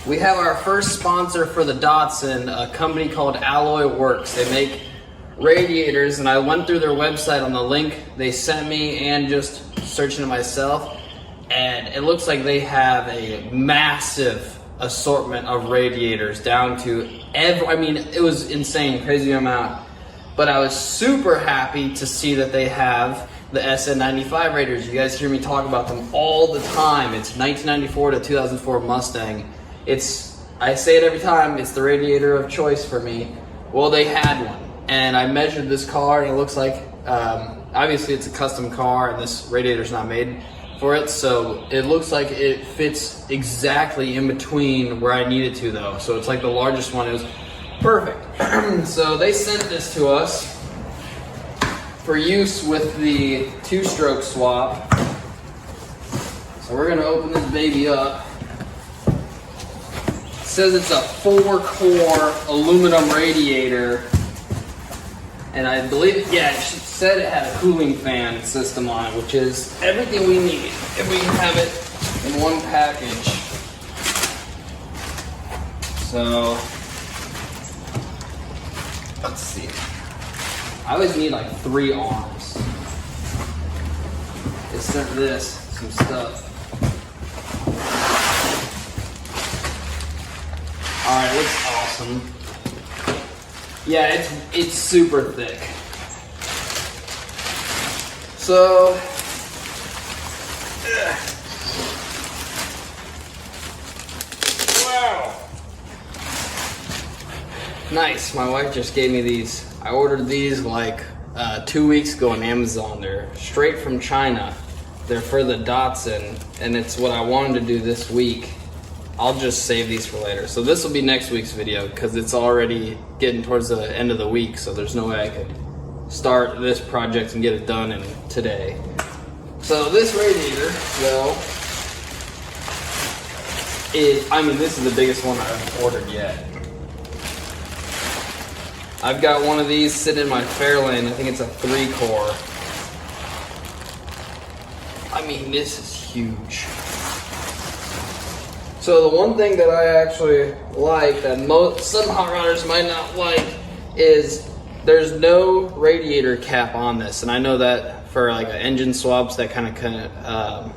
We have our first sponsor for the Datsun, a company called Alloyworks. They make radiators, and I went through their website on the link they sent me and just searching it myself, and it looks like they have a massive assortment of radiators down to I mean, it was insane, crazy amount. But I was super happy to see that they have the SN95 radiators. You guys hear me talk about them all the time. It's 1994 to 2004 Mustang. I say it every time, it's the radiator of choice for me. Well, they had one, and I measured this car, and it looks like, obviously it's a custom car, and this radiator's not made for it, so it looks like it fits exactly in between where I need it to, though. So it's like the largest one. It was perfect. So they sent this to us for use with the two-stroke swap. So we're gonna open this baby up. It says it's a 4-core aluminum radiator, and I believe, yeah, it said it had a cooling fan system on it, which is everything we need if we can have it in one package. So let's see. I always need like 3 arms. They sent this, some stuff. Alright, looks awesome. Yeah, it's super thick. So, wow. Nice, my wife just gave me these. I ordered these like 2 weeks ago on Amazon. They're straight from China. They're for the Datsun, and it's what I wanted to do this week. I'll just save these for later. So this will be next week's video because it's already getting towards the end of the week, so there's no way I could start this project and get it done in today. So this radiator, though, this is the biggest one I've ordered yet. I've got one of these sitting in my Fairlane. I think it's a 3-core. I mean, this is huge. So the one thing that I actually like that some hot rodders might not like is there's no radiator cap on this. And I know that for like engine swaps, that kind of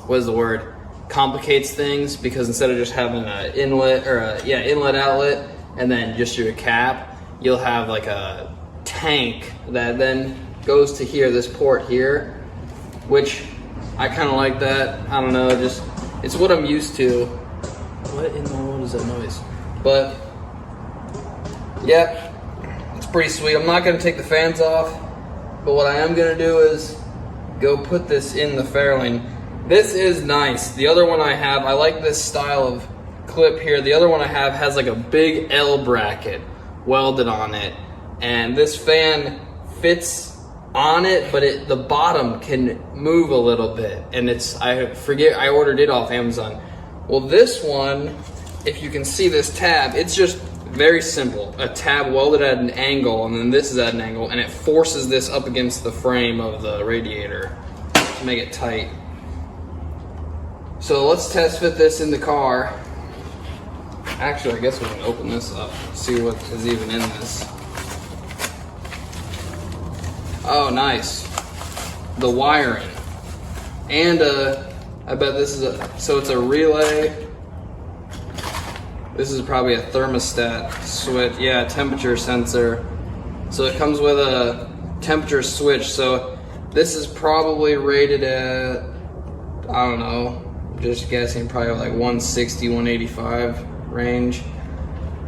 what is the word? Complicates things, because instead of just having an inlet or inlet outlet and then just your cap, you'll have like a tank that then goes to here, this port here, which I kind of like that. I don't know, it's what I'm used to. What in the world is that noise? But yeah, it's pretty sweet. I'm not gonna take the fans off, but what I am gonna do is go put this in the Fairlane. This is nice. The other one I have, I like this style of clip here. The other one I have has like a big L bracket welded on it, and this fan fits on it, but the bottom can move a little bit, and I ordered it off Amazon. Well, this one, if you can see this tab, it's just very simple. A tab welded at an angle, and then this is at an angle, and it forces this up against the frame of the radiator to make it tight. So let's test fit this in the car. Actually, I guess we can open this up, see what is even in this. Oh, nice. The wiring. And I bet this is so it's a relay. This is probably a thermostat switch. Yeah, temperature sensor. So it comes with a temperature switch. So this is probably rated at, I don't know, just guessing, probably like 160, 185 range.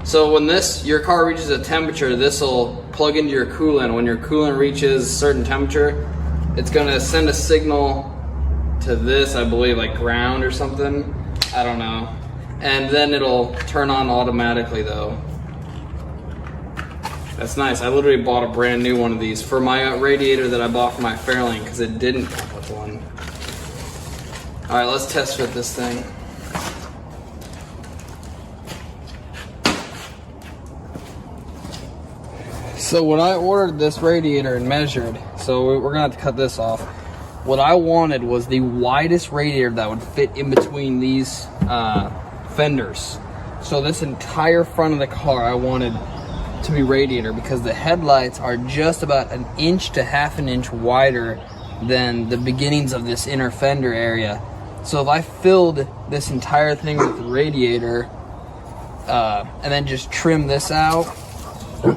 So when your car reaches a temperature, this will plug into your coolant. When your coolant reaches a certain temperature, it's gonna send a signal to this, I believe, like ground or something. I don't know. And then it'll turn on automatically though. That's nice. I literally bought a brand new one of these for my radiator that I bought for my Fairlane because it didn't come with one. All right, let's test fit this thing. So when I ordered this radiator and measured, so we're gonna have to cut this off. What I wanted was the widest radiator that would fit in between these fenders. So this entire front of the car I wanted to be radiator because the headlights are just about an inch to half an inch wider than the beginnings of this inner fender area. So if I filled this entire thing with radiator and then just trim this out,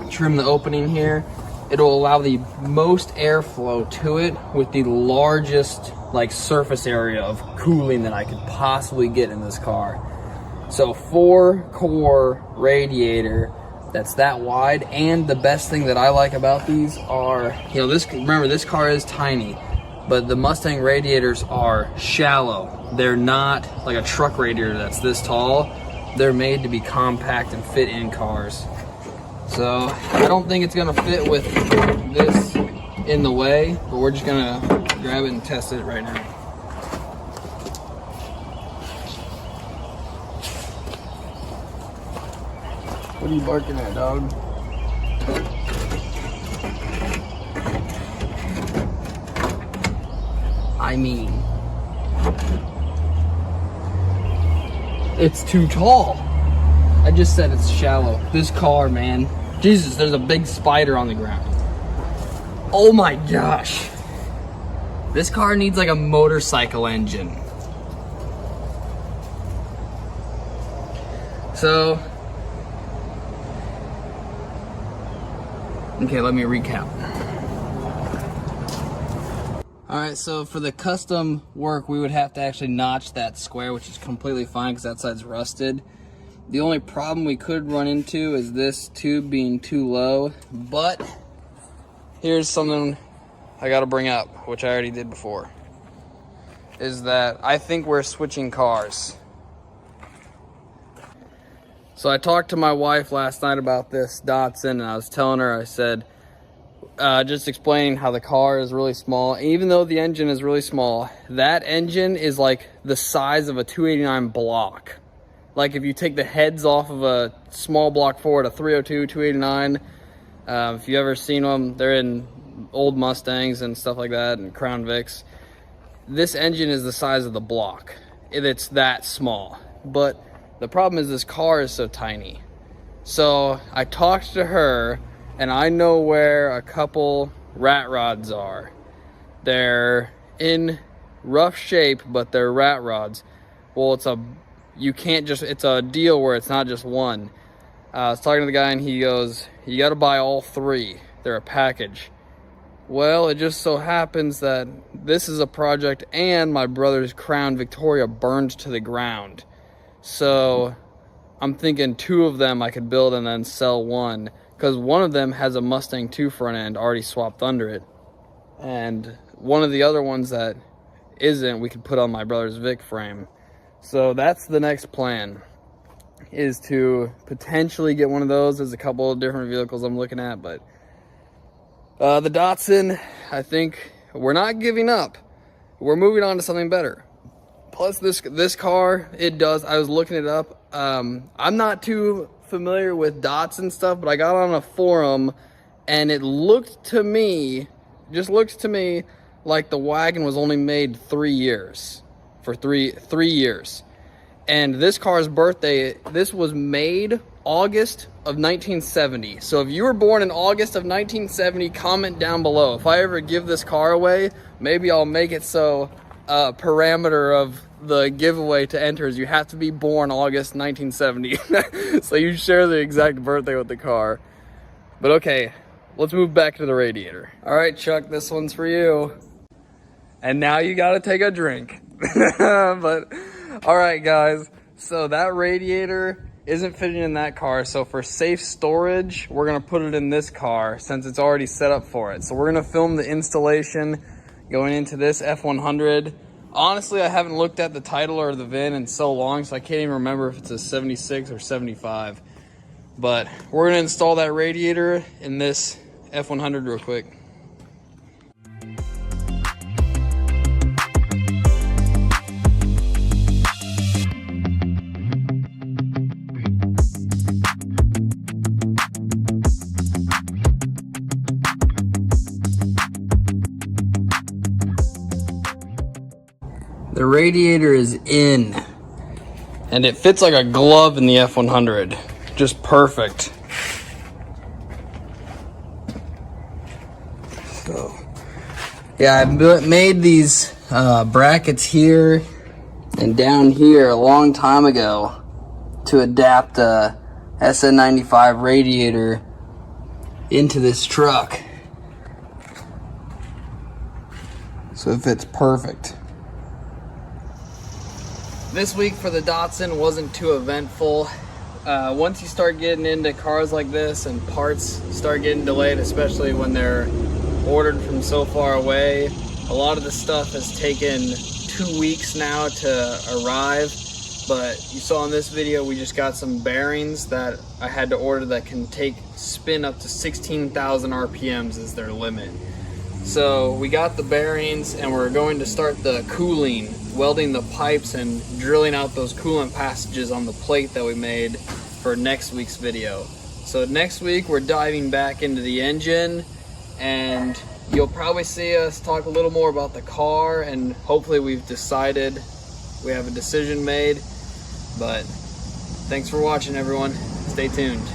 trim the opening here, it'll allow the most airflow to it with the largest like surface area of cooling that I could possibly get in this car. So 4-core radiator that's that wide, and the best thing that I like about these are, you know, this, remember this car is tiny, but the Mustang radiators are shallow. They're not like a truck radiator that's this tall. They're made to be compact and fit in cars. So I don't think it's gonna fit with this in the way, but we're just gonna grab it and test it right now. What are you barking at, dog? I mean, it's too tall. I just said it's shallow. This car, man. Jesus, there's a big spider on the ground. Oh my gosh. This car needs like a motorcycle engine. So, okay, let me recap. All right, so for the custom work, we would have to actually notch that square, which is completely fine because that side's rusted. The only problem we could run into is this tube being too low, but here's something I gotta bring up, which I already did before, is that I think we're switching cars. So I talked to my wife last night about this Datsun, and I was telling her, I said, just explaining how the car is really small. Even though the engine is really small, that engine is like the size of a 289 block. Like if you take the heads off of a small block Ford, a 302, 289, if you've ever seen them, they're in old Mustangs and stuff like that, and Crown Vics. This engine is the size of the block. It's that small. But the problem is this car is so tiny. So I talked to her, and I know where a couple rat rods are. They're in rough shape, but they're rat rods. Well, it's a deal where it's not just one. I was talking to the guy, and he goes, you got to buy all three. They're a package. Well, it just so happens that this is a project, and my brother's Crown Victoria burned to the ground. So I'm thinking 2 of them I could build and then sell one, because one of them has a Mustang 2 front end already swapped under it, and one of the other ones that isn't, we could put on my brother's Vic frame. So that's the next plan, is to potentially get one of those. There's a couple of different vehicles I'm looking at, but the Datsun, I think we're not giving up. We're moving on to something better. Plus this car, it does, I was looking it up. I'm not too familiar with Datsun stuff, but I got on a forum, and it looked to me, just looks to me like the wagon was only made 3 years. For three years. And this car's birthday, this was made August of 1970. So if you were born in August of 1970, comment down below. If I ever give this car away, maybe I'll make it so parameter of the giveaway to enter is you have to be born August 1970. So you share the exact birthday with the car. But okay, let's move back to the radiator. All right, Chuck, this one's for you. And now you gotta take a drink. But all right, guys, so that radiator isn't fitting in that car, so for safe storage we're gonna put it in this car since it's already set up for it. So we're gonna film the installation going into this F100. Honestly, I haven't looked at the title or the VIN in so long, so I can't even remember if it's a 76 or 75. But we're gonna install that radiator in this F100 real quick. The radiator is in, and it fits like a glove in the F100. Just perfect. So, yeah, I made these brackets here and down here a long time ago to adapt a SN95 radiator into this truck. So it fits perfect. This week for the Datsun wasn't too eventful. Once you start getting into cars like this and parts start getting delayed, especially when they're ordered from so far away, a lot of the stuff has taken 2 weeks now to arrive. But you saw in this video, we just got some bearings that I had to order that can spin up to 16,000 RPMs is their limit. So we got the bearings and we're going to start the cooling, welding the pipes and drilling out those coolant passages on the plate that we made for next week's video. So next week we're diving back into the engine, and you'll probably see us talk a little more about the car, and hopefully we have a decision made. But thanks for watching, everyone. Stay tuned.